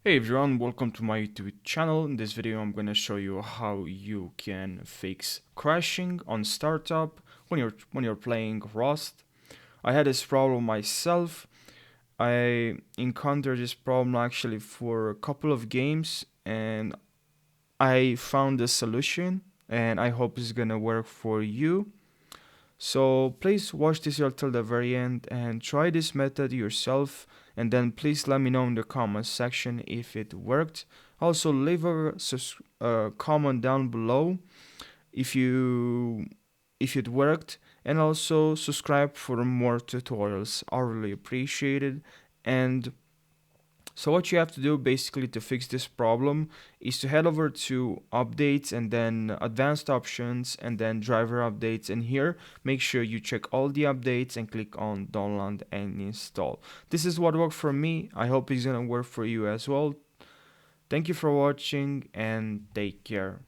Hey everyone, welcome to my YouTube channel. In this video I'm going to show you how you can fix crashing on startup when you're playing Rust. I had this problem myself. I encountered this problem actually for a couple of games and I found a solution and I hope it's going to work for you. So please watch this video till the very end and try this method yourself, and then please let me know in the comments section if it worked. Also leave a comment down below if it worked, and also subscribe for more tutorials. I really appreciate it. And so what you have to do basically to fix this problem is to head over to updates and then advanced options and then driver updates, and here make sure you check all the updates and click on download and install. This is what worked for me. I hope it's gonna work for you as well. Thank you for watching and take care.